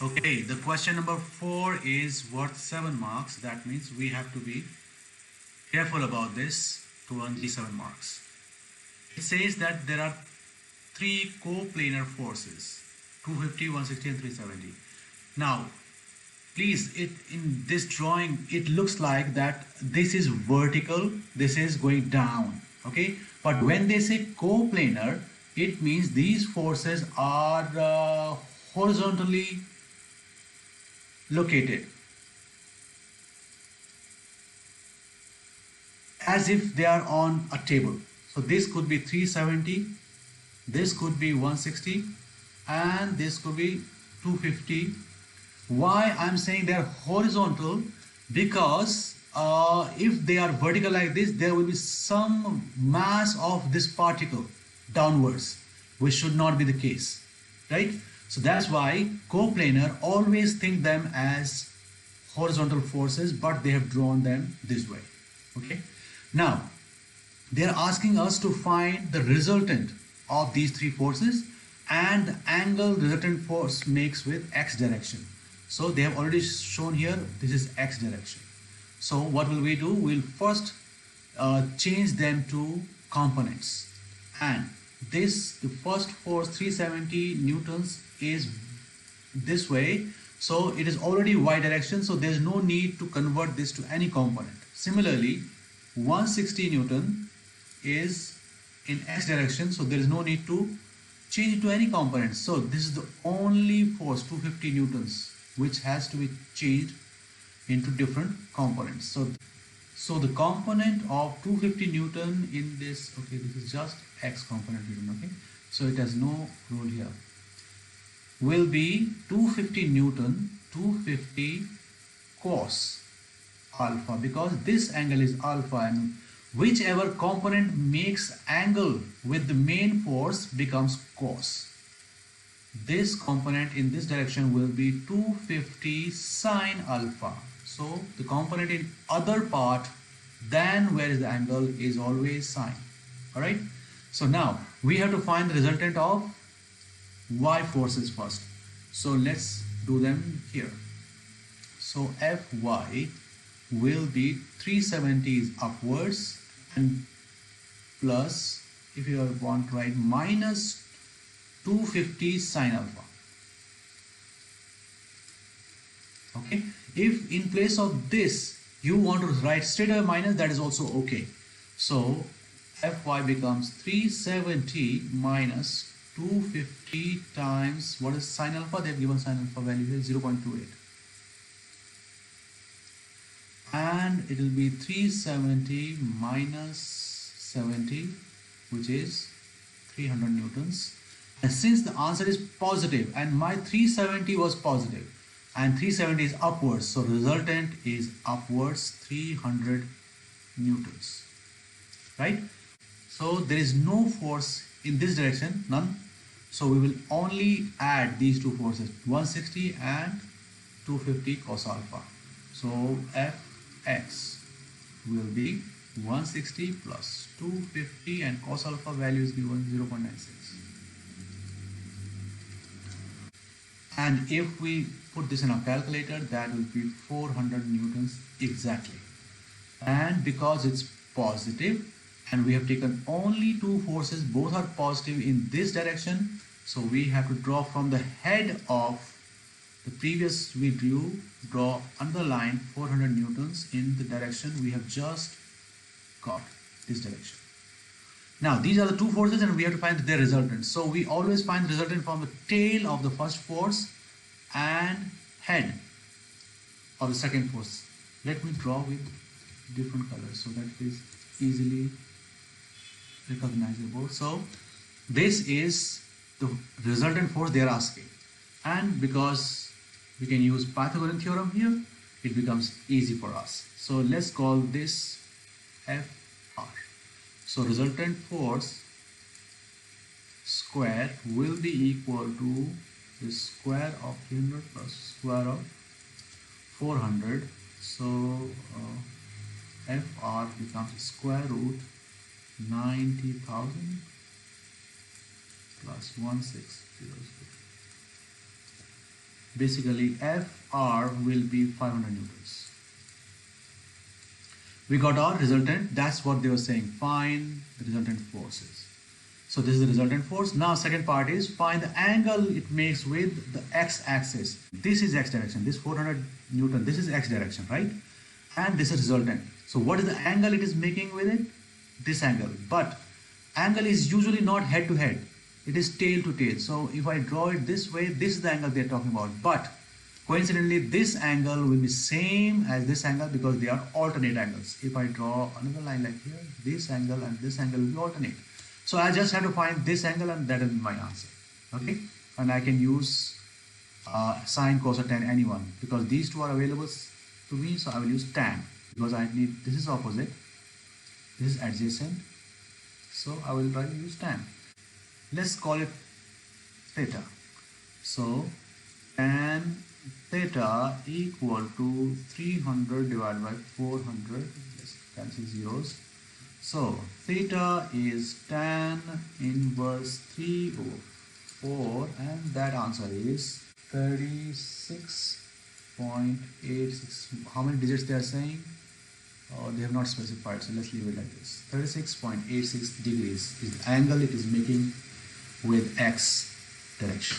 Okay, the question number 4 is worth 7 marks. That means we have to be careful about this to earn these 7 marks. It says that there are 3 coplanar forces, 250, 160 and 370. Now, please, in this drawing, it looks like that this is vertical, this is going down, okay? But when they say coplanar, it means these forces are horizontally located, as if they are on a table. So this could be 370, this could be 160, and this could be 250. Why I'm saying they're horizontal? Because if they are vertical like this, there will be some mass of this particle downwards, which should not be the case, right? So that's why coplanar always think them as horizontal forces, but they have drawn them this way, okay? Now, they're asking us to find the resultant of these 3 forces and the angle resultant force makes with x direction. So they have already shown here, this is x direction. So what will we do? We'll first change them to components. And this, the first force 370 newtons is this way. So it is already y direction. So there's no need to convert this to any component. Similarly, 160 newton is in x direction. So there is no need to change it to any component. So this is the only force 250 newtons which has to be changed into different components. So the component of 250 newton in this, okay, this is just x component even, okay, so it has no role here, will be 250 newton 250 cos alpha, because this angle is alpha, and whichever component makes angle with the main force becomes cos. This component in this direction will be 250 sine alpha. So the component in other part than where is the angle is always sine. Alright. So now we have to find the resultant of y forces first. So let's do them here. So Fy will be 370 is upwards and plus, if you want to write, minus 250 sine alpha. Okay, if in place of this you want to write straight away minus, that is also okay. So Fy becomes 370 minus 250 times, what is sine alpha? They have given sine alpha value here 0.28, and it will be 370 minus 70, which is 300 newtons. And since the answer is positive and my 370 was positive and 370 is upwards, so resultant is upwards 300 newtons, right? So there is no force in this direction, none. So we will only add these two forces, 160 and 250 cos alpha. So Fx will be 160 plus 250 and cos alpha value is given 0.96. And if we put this in our calculator, that will be 400 newtons exactly. And because it's positive and we have taken only 2 forces, both are positive in this direction, so we have to draw from the head of the previous we draw another line 400 newtons in the direction we have just got, this direction. Now these are the 2 forces and we have to find their resultant. So we always find the resultant from the tail of the first force and head of the second force. Let me draw with different colors so that it is easily recognizable. So this is the resultant force they are asking, and because we can use Pythagorean theorem here, it becomes easy for us. So let's call this Fr. So resultant force square will be equal to the square of 300 plus square of 400. So Fr becomes square root 90,000 plus 1600. basically FR will be 500 newtons. We got our resultant. That's what they were saying. Find the resultant forces. So this is the resultant force. Now second part is find the angle it makes with the x-axis. This is x direction. This 400 Newton. This is x direction, right? And this is resultant. So what is the angle it is making with it? This angle. But angle is usually not head to head. It is tail to tail. So if I draw it this way, this is the angle they are talking about. But coincidentally, this angle will be same as this angle because they are alternate angles. If I draw another line like here, this angle and this angle will be alternate. So I just have to find this angle and that is my answer. Okay, and I can use sine, cos or tan, anyone, because these two are available to me. So I will use tan because I need, this is opposite, this is adjacent. So I will try to use tan. Let's call it theta. So tan theta equal to 300 divided by 400. Let's cancel zeros. So theta is tan inverse 3 over 4, and that answer is 36.86. How many digits they are saying? Oh, they have not specified, so let's leave it like this. 36.86 degrees is the angle it is making with x direction.